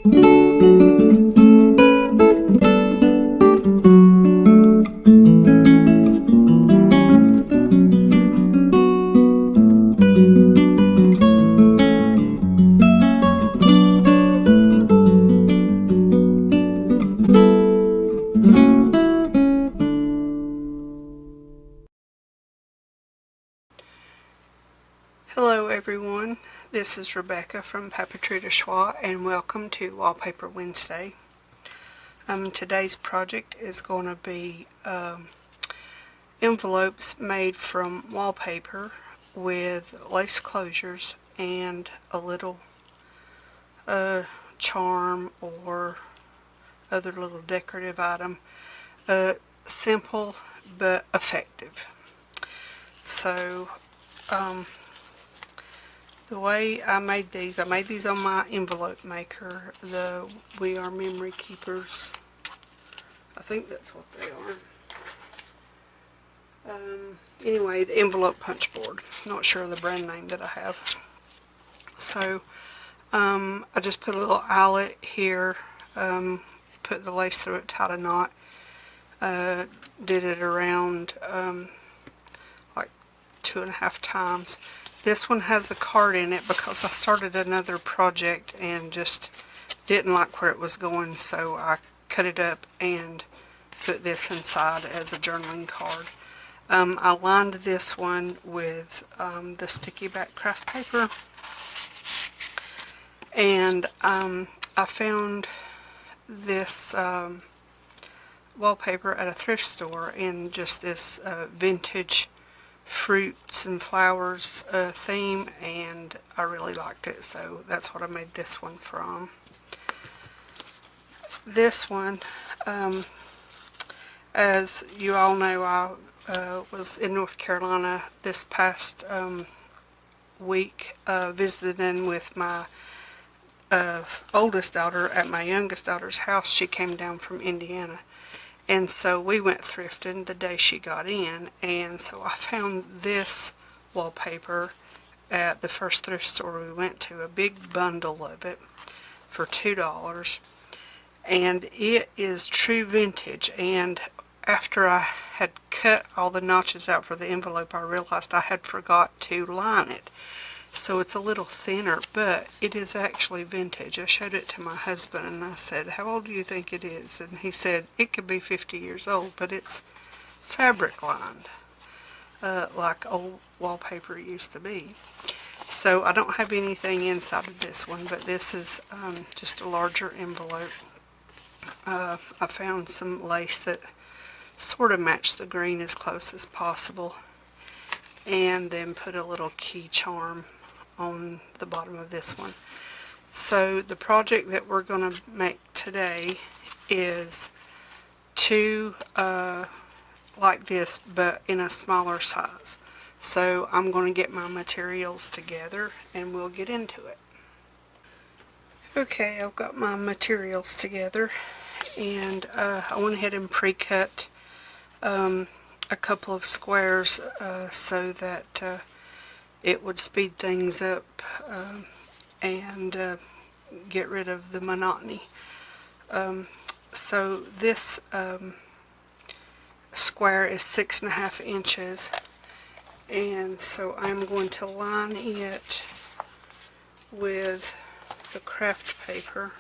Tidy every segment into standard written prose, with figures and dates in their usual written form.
Hello everyone, this is Rebecca from Papeterie de Choix and welcome to Wallpaper Wednesday. Today's project is going to be envelopes made from wallpaper with lace closures and a little charm or other little decorative item. Simple but effective. So the way I made these on my envelope maker, the We Are Memory Keepers. I think that's what they are. Anyway, the envelope punch board. Not sure of the brand name that I have. So I just put a little eyelet here, put the lace through it, tied a knot, did it around like 2.5 times. This one has a card in it because I started another project and just didn't like where it was going, so I cut it up and put this inside as a journaling card. I lined this one with the sticky back craft paper, and I found this wallpaper at a thrift store in just this vintage fruits and flowers theme, and I really liked it, so that's what I made this one from. This one, as you all know, I was in North Carolina this past week visiting with my oldest daughter at my youngest daughter's house. She came down from Indiana. And so we went thrifting the day she got in, and so I found this wallpaper at the first thrift store we went to, a big bundle of it for $2. And it is true vintage, and after I had cut all the notches out for the envelope, I realized I had forgot to line it. So it's a little thinner, but it is actually vintage. I showed it to my husband and I said, "How old do you think it is?" And he said, "It could be 50 years old, but it's fabric lined, like old wallpaper used to be." So I don't have anything inside of this one, but this is just a larger envelope. I found some lace that sort of matched the green as close as possible, and then put a little key charm on the bottom of this one. So the project that we're going to make today is two like this, but in a smaller size. So I'm going to get my materials together and we'll get into it. Okay, I've got my materials together, and I went ahead and pre-cut a couple of squares so that it would speed things up and get rid of the monotony. So this square is 6.5 inches, and so I'm going to line it with the craft paper.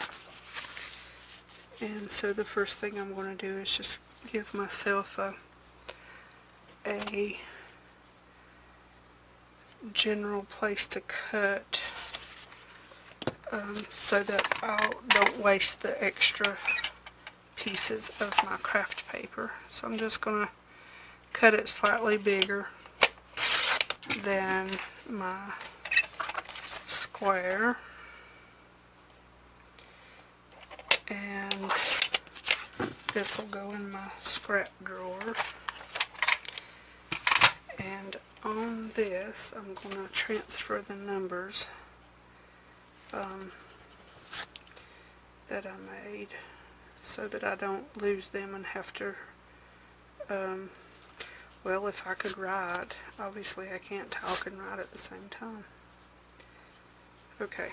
And so the first thing I'm going to do is just give myself a general place to cut so that I don't waste the extra pieces of my craft paper. So I'm just going to cut it slightly bigger than my square, and this will go in my scrap drawer. And on this, I'm going to transfer the numbers that I made so that I don't lose them and have to, well, if I could write, obviously I can't talk and write at the same time. Okay,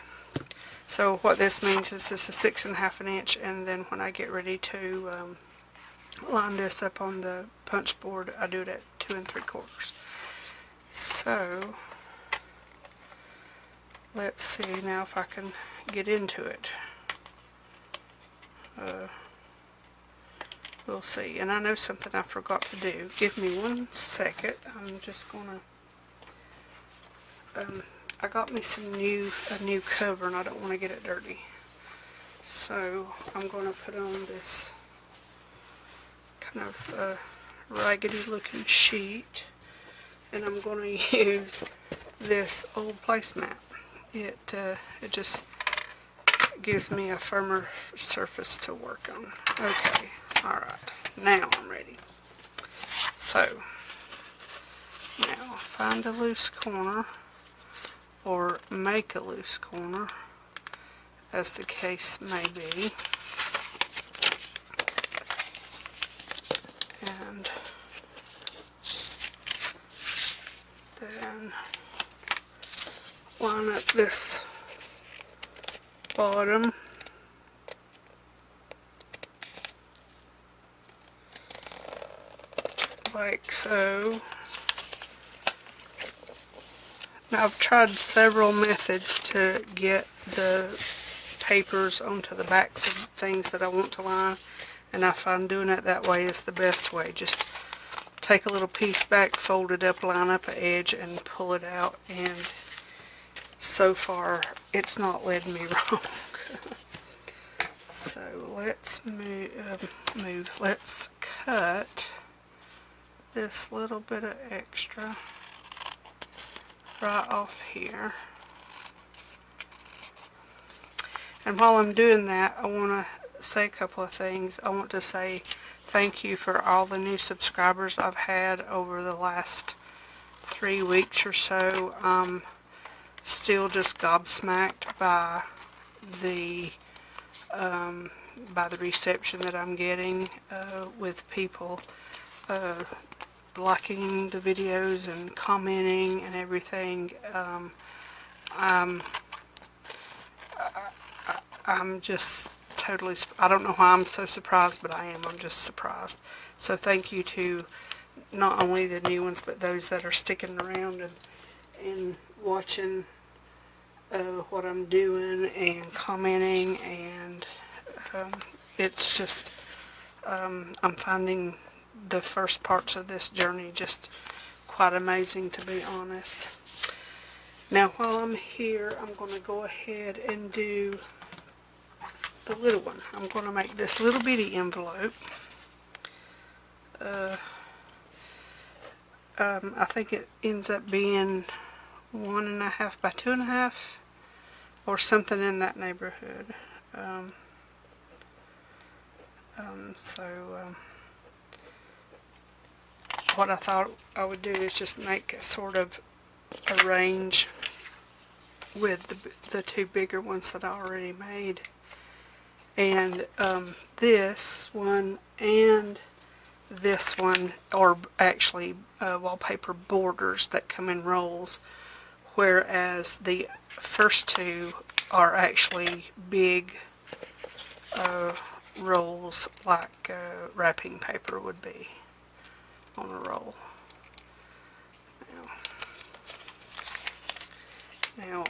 So what this means is this is 6.5 inch, and then when I get ready to line this up on the punch board, I do it at 2 3/4. So let's see now if I can get into it. We'll see. And I know something I forgot to do. Give me 1 second. I'm just gonna I got me a new cover, and I don't want to get it dirty. So I'm going to put on this kind of raggedy looking sheet, and I'm going to use this old placemat. It just gives me a firmer surface to work on. Okay, alright, now I'm ready. So, now find a loose corner, or make a loose corner, as the case may be. And then line up this bottom. Like so. Now I've tried several methods to get the papers onto the backs of things that I want to line, and I find doing it that way is the best way. Just take a little piece back, fold it up, line up an edge, and pull it out, and so far it's not led me wrong. So let's let's cut this little bit of extra right off here. And while I'm doing that, I want to say a couple of things. I want to say thank you for all the new subscribers I've had over the last 3 weeks or so. I'm still just gobsmacked by the reception that I'm getting with people liking the videos and commenting and everything. I'm just totally, I don't know why I'm so surprised, but I am. I'm just surprised. So thank you to not only the new ones, but those that are sticking around and watching what I'm doing and commenting, and it's just, I'm finding the first parts of this journey just quite amazing, to be honest. Now while I'm here, I'm going to go ahead and do the little one. I'm going to make this little bitty envelope. I think it ends up being 1.5 by 2.5 or something in that neighborhood. What I thought I would do is just make a sort of a range with the two bigger ones that I already made. And this one and this one are actually wallpaper borders that come in rolls, whereas the first two are actually big rolls, like wrapping paper would be on a roll. Now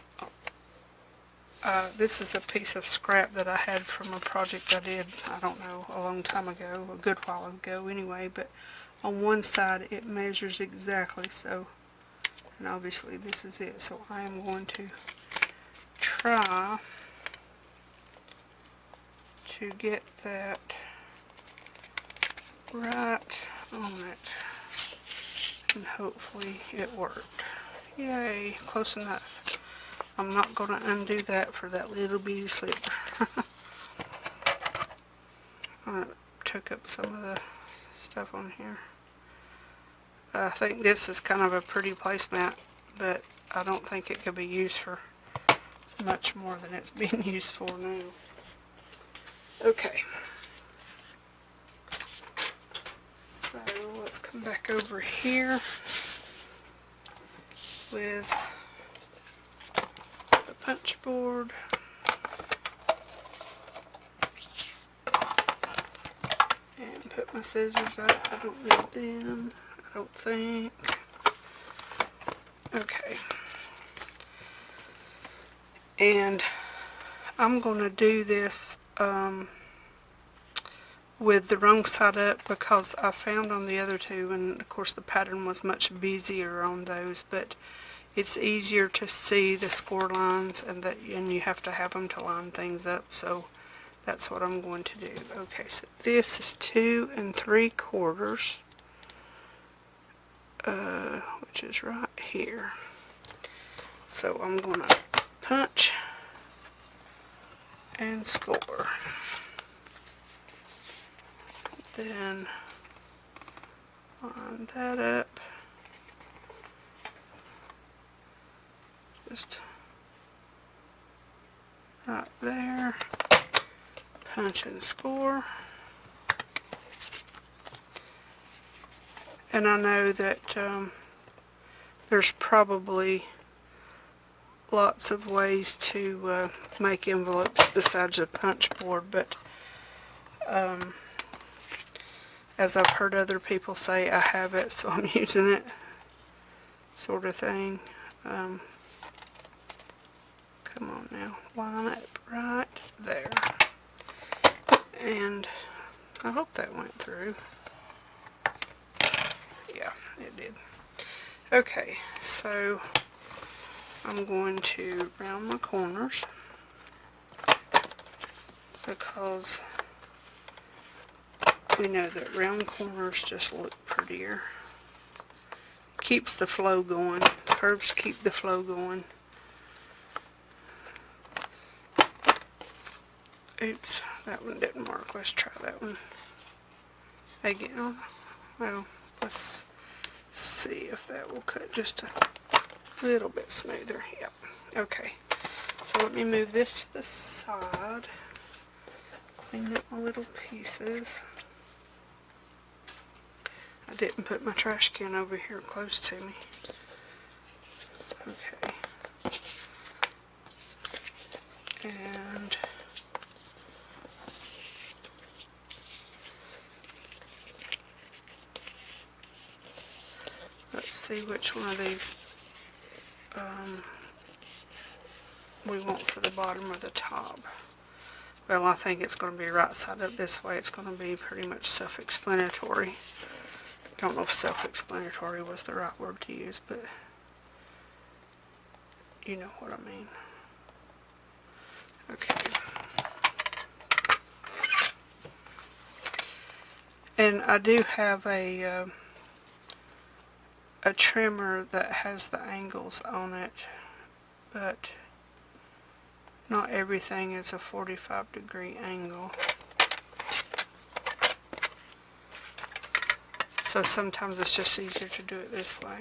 this is a piece of scrap that I had from a project I did, I don't know, a long time ago, a good while ago anyway, but on one side it measures exactly so, and obviously this is it, so I am going to try to get that right on it, and hopefully it worked. Yay, close enough. I'm not going to undo that for that little bitty slipper. I took up some of the stuff on here. I think this is kind of a pretty placemat, but I don't think it could be used for much more than it's being used for now. Okay. So let's come back over here with the punch board. put my scissors up. I don't need them, I don't think. Okay. And I'm going to do this with the wrong side up because I found on the other two, and of course the pattern was much busier on those, but it's easier to see the score lines, and you have to have them to line things up, so that's what I'm going to do. Okay, so this is 2 3/4, which is right here. So I'm going to punch and score. Then line that up. Just right there. Punch and score. And I know that there's probably lots of ways to make envelopes besides a punch board, but as I've heard other people say, I have it, so I'm using it, sort of thing. Come on now, line it right there. And I hope that went through. Yeah, it did. Okay, so I'm going to round my corners because we know that round corners just look prettier. Keeps the flow going. Curves keep the flow going. Oops, that one didn't work. Let's try that one again. Well, let's see if that will cut just a little bit smoother. Yep. Okay. So let me move this to the side. Clean up my little pieces. I didn't put my trash can over here close to me. Okay. And let's see which one of these we want for the bottom or the top. Well, I think it's going to be right side up this way. It's going to be pretty much self-explanatory. Don't know if self-explanatory was the right word to use, but you know what I mean. Okay. And I do have a trimmer that has the angles on it, but not everything is a 45-degree angle. So sometimes it's just easier to do it this way.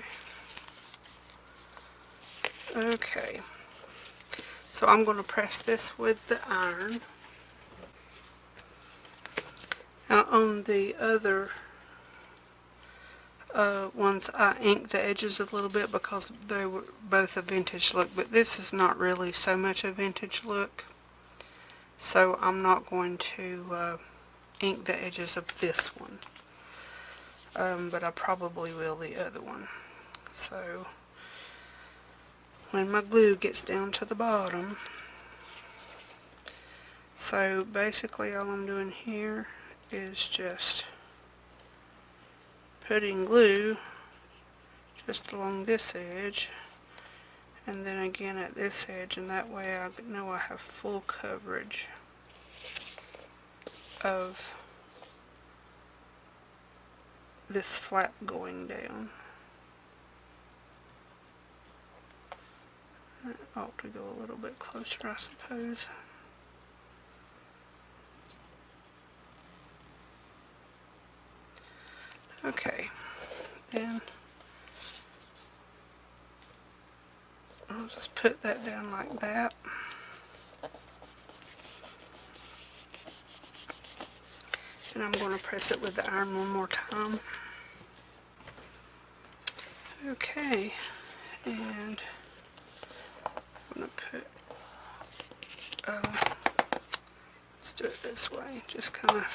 Okay. So I'm going to press this with the iron. Now on the other ones I inked the edges a little bit because they were both a vintage look, but this is not really so much a vintage look, so I'm not going to ink the edges of this one, but I probably will the other one. So when my glue gets down to the bottom, so basically all I'm doing here is just putting glue just along this edge and then again at this edge, and that way I know I have full coverage of this flap going down. That ought to go a little bit closer, I suppose. Okay, then I'll just put that down like that. And I'm going to press it with the iron one more time. Okay, and I'm going to put, let's do it this way, just kind of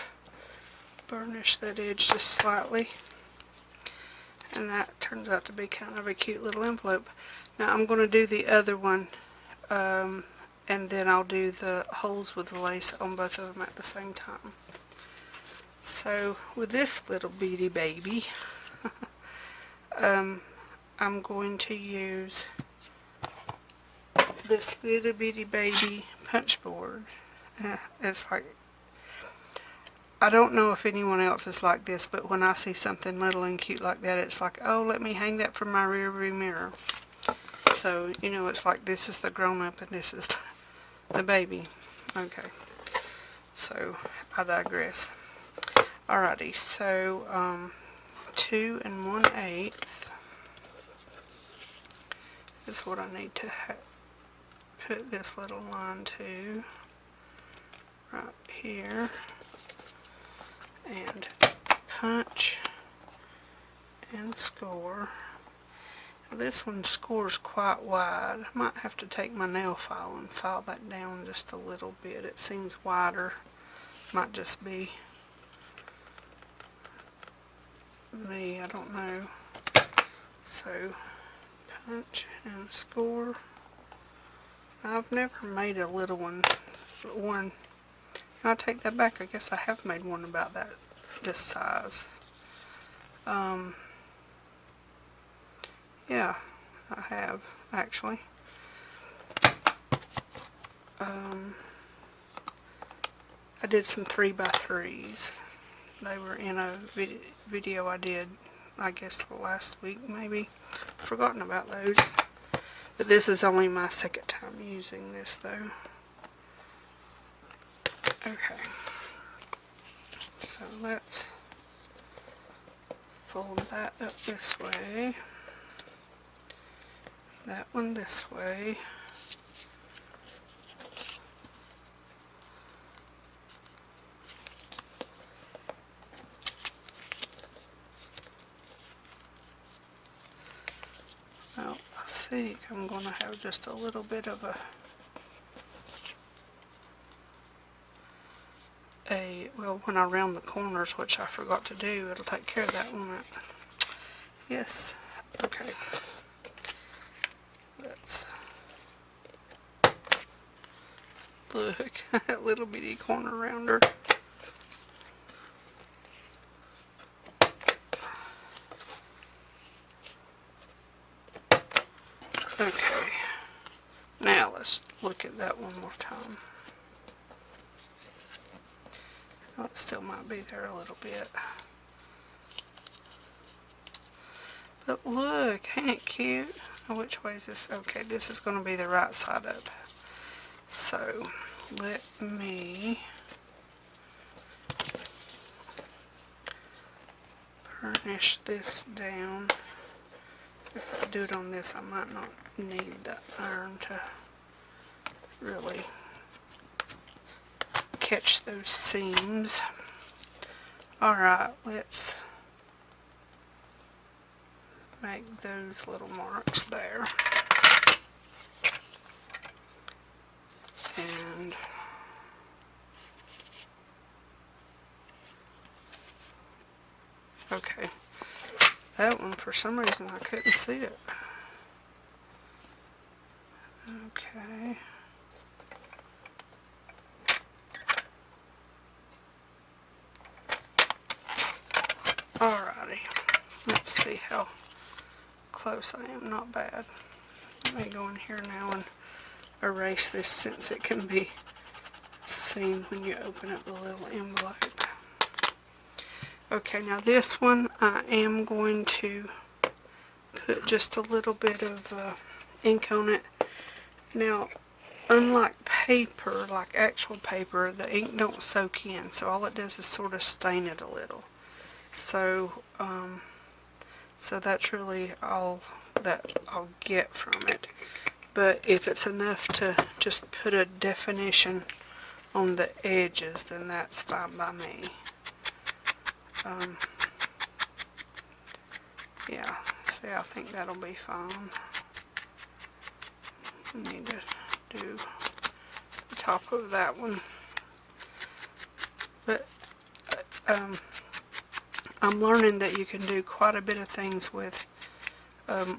burnish that edge just slightly. And that turns out to be kind of a cute little envelope. Now I'm going to do the other one, and then I'll do the holes with the lace on both of them at the same time. So with this little bitty baby, I'm going to use this little bitty baby punch board. It's like, I don't know if anyone else is like this, but when I see something little and cute like that, it's like, oh, let me hang that from my rear view mirror. So, you know, it's like this is the grown-up and this is the baby. Okay, so I digress. Alrighty, so 2 1/8 is what I need to put this little line to right here, and punch and score. Now this one scores quite wide. I might have to take my nail file and file that down just a little bit. It seems wider. Might just be me, I don't know. So punch and score. I've never made a little one. I'll take that back. I guess I have made one about this size. Yeah, I have actually. I did some 3x3s. They were in a video I did, I guess last week maybe. I've forgotten about those. But this is only my second time using this though. Okay. So let's fold that up this way. That one this way. Well, I think I'm going to have just a little bit of well, when I round the corners, which I forgot to do, it'll take care of that, won't it? Yes. Okay. Let's look at that little bitty corner rounder. Okay, now let's look at that one more time. Oh, it still might be there a little bit. But look, ain't it cute? Oh, which way is this? Okay, this is going to be the right side up. So, let me burnish this down. If I do it on this, I might not need the iron to really catch those seams. Alright, let's make those little marks there. And okay. That one, for some reason, I couldn't see it. Okay. Alrighty. Let's see how close I am. Not bad. Let me go in here now and erase this since it can be seen when you open up the little envelope. Okay, now this one I am going to put just a little bit of ink on it. Now, unlike paper, like actual paper, the ink don't soak in, so all it does is sort of stain it a little. So, so that's really all that I'll get from it. But if it's enough to just put a definition on the edges, then that's fine by me. Yeah, see, I think that'll be fine. Need to do the top of that one. But I'm learning that you can do quite a bit of things with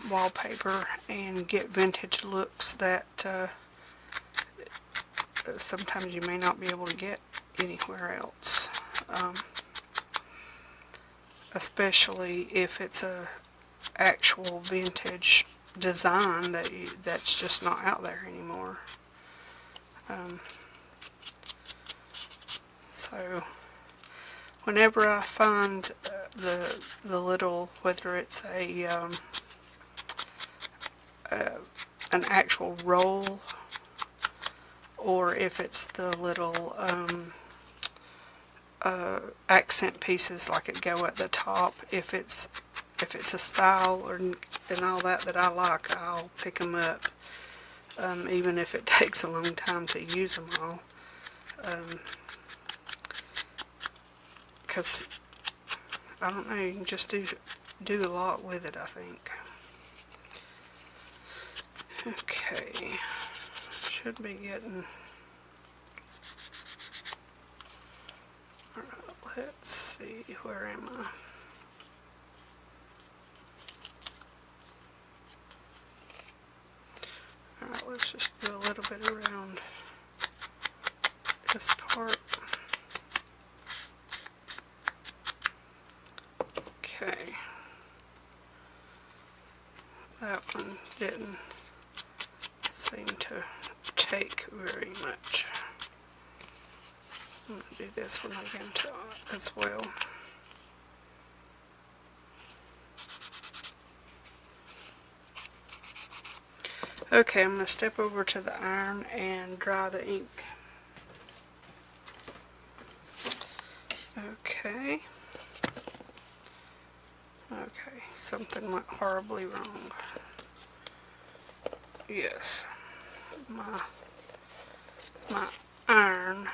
wallpaper and get vintage looks that sometimes you may not be able to get anywhere else. Especially if it's a actual vintage design that's just not out there anymore. So whenever I find the little, whether it's an actual roll, or if it's the little accent pieces like it go at the top, if it's a style and all that I like, I'll pick them up, even if it takes a long time to use them all, because I don't know, you can just do a lot with it, I think. Okay, should be getting. Alright, let's see, where am I? Alright, let's just do a little bit around this part. Okay. That one didn't seem to take very much. I'm going to do this one again as well. Okay, I'm going to step over to the iron and dry the ink. Okay. Okay, something went horribly wrong. Yes, my iron.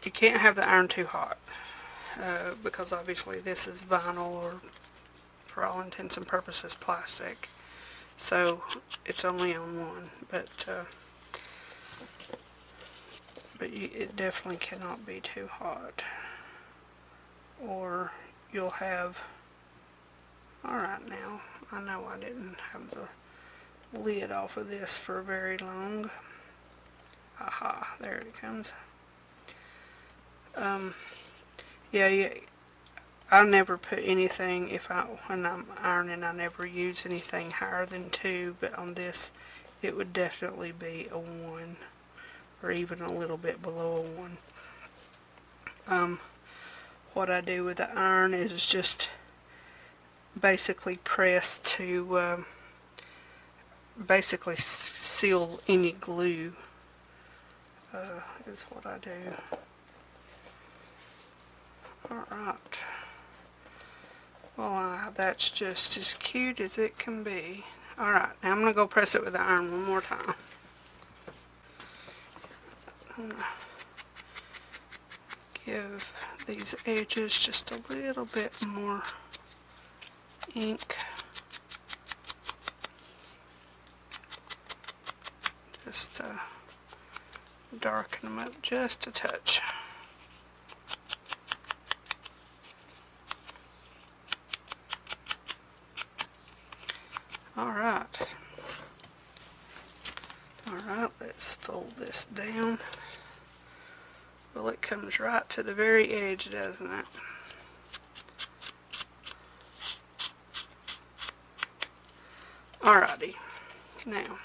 You can't have the iron too hot because obviously this is vinyl, or for all intents and purposes plastic. So it's only on one, but it definitely cannot be too hot, or you'll have. Alright, now I know I didn't have the lid off of this for very long. Aha, there it comes. Yeah, I never put anything, when I'm ironing, I never use anything higher than 2, but on this it would definitely be a 1, or even a little bit below a 1. What I do with the iron is just basically press to basically seal any glue, is what I do. Alright. Well, that's just as cute as it can be. Alright, now I'm going to go press it with the iron one more time. I'm going to give these edges just a little bit more ink. Just darken them up just a touch. Alright, let's fold this down. Well, it comes right to the very edge, doesn't it? Alrighty, now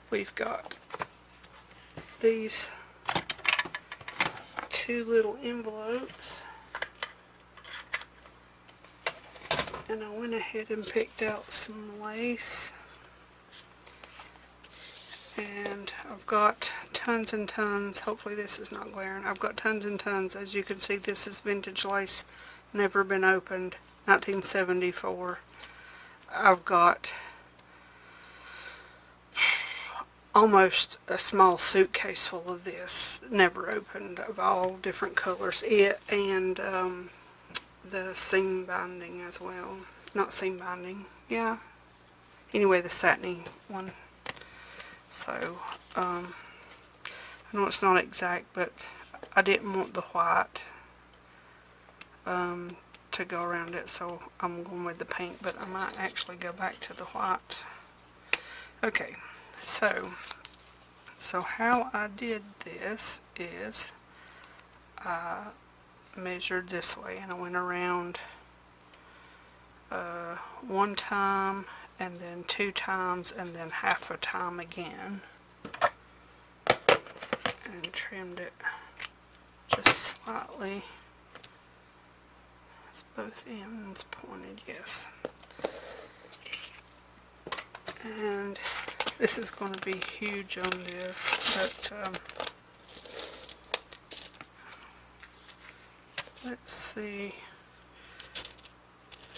we've got these 2 little envelopes. And I went ahead and picked out some lace, and I've got tons and tons. Hopefully this is not glaring. I've got tons and tons. As you can see, this is vintage lace, never been opened, 1974. I've got almost a small suitcase full of this, never opened, of all different colors. It and the seam binding as well. Not seam binding, yeah. Anyway, the satiny one. So, I know it's not exact, but I didn't want the white to go around it, so I'm going with the pink, but I might actually go back to the white. Okay, so how I did this is I measured this way, and I went around one time, and then 2 times, and then half a time again, and trimmed it just slightly. It's both ends pointed, yes. And this is going to be huge on this, but let's see.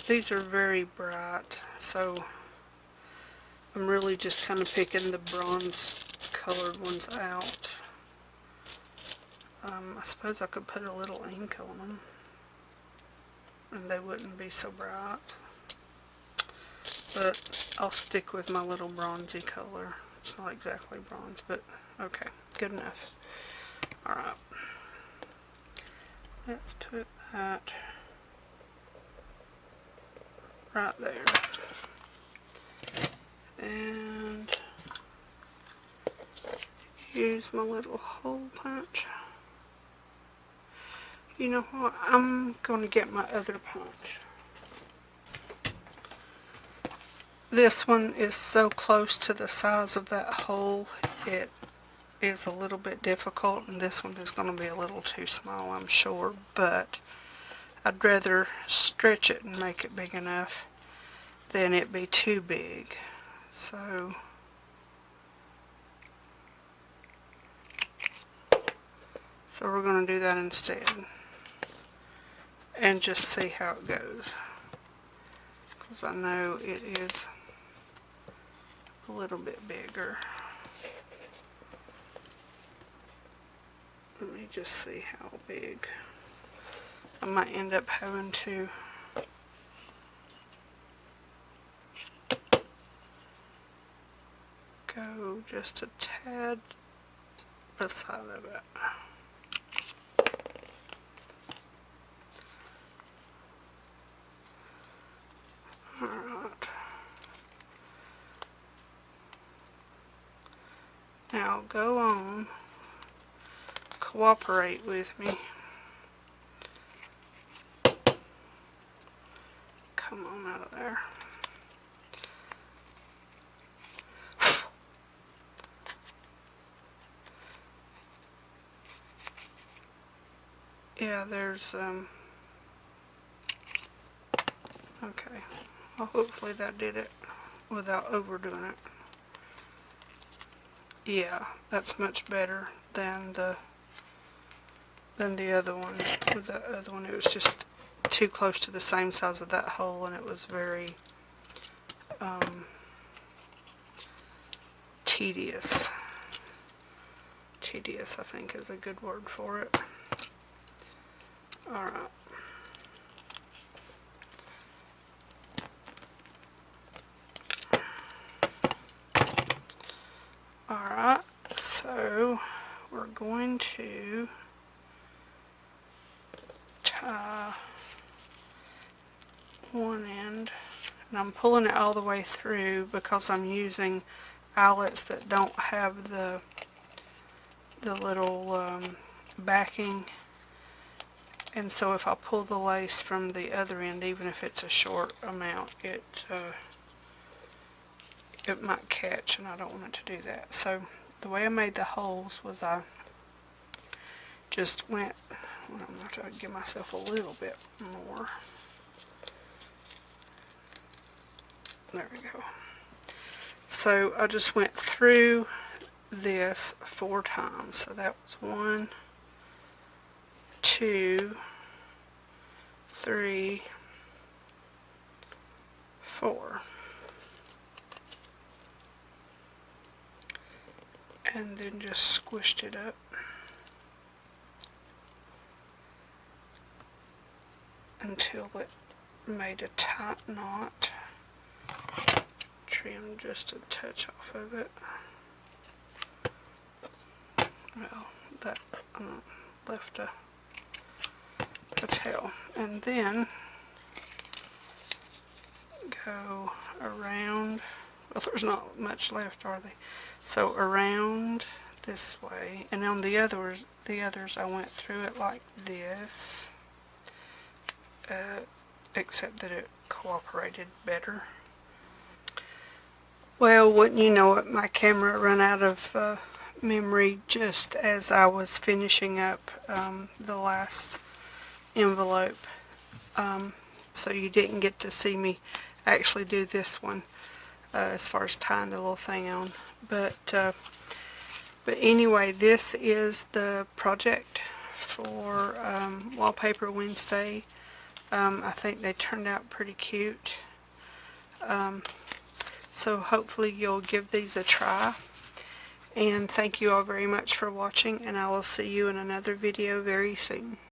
These are very bright, so I'm really just kind of picking the bronze colored ones out. I suppose I could put a little ink on them, and they wouldn't be so bright. But I'll stick with my little bronzy color. It's not exactly bronze, but okay, good enough. Alright. Let's put that right there. And use my little hole punch. You know what? I'm going to get my other punch. This one is so close to the size of that hole, it is a little bit difficult, and this one is going to be a little too small, I'm sure, but I'd rather stretch it and make it big enough than it be too big. So we're going to do that instead and just see how it goes, because I know it is a little bit bigger. Let me just see how big. I might end up having to go just a tad beside of it. Alright. Now go on, cooperate with me. Come on out of there. Yeah, there's okay. Well, hopefully that did it without overdoing it. Yeah, that's much better than the other one. With the other one, it was just too close to the same size of that hole, and it was very tedious. Tedious, I think, is a good word for it. Alright. Alright, so we're going to tie one end, and I'm pulling it all the way through because I'm using eyelets that don't have the little backing, and so if I pull the lace from the other end, even if it's a short amount, it might catch, and I don't want it to do that. So the way I made the holes was I just went, well, I'm going to try to give myself a little bit more. There we go. So I just went through this 4 times. So that was 1, 2, 3, 4. And then just squished it up until it made a tight knot. Trim just a touch off of it. Well, that left a tail. And then go around. Well, there's not much left, are they? So around this way, and on the others I went through it like this, except that it cooperated better. Well, wouldn't you know it, my camera ran out of memory just as I was finishing up the last envelope, so you didn't get to see me actually do this one as far as tying the little thing on. But anyway, this is the project for Wallpaper Wednesday. I think they turned out pretty cute. So hopefully you'll give these a try. And thank you all very much for watching, and I will see you in another video very soon.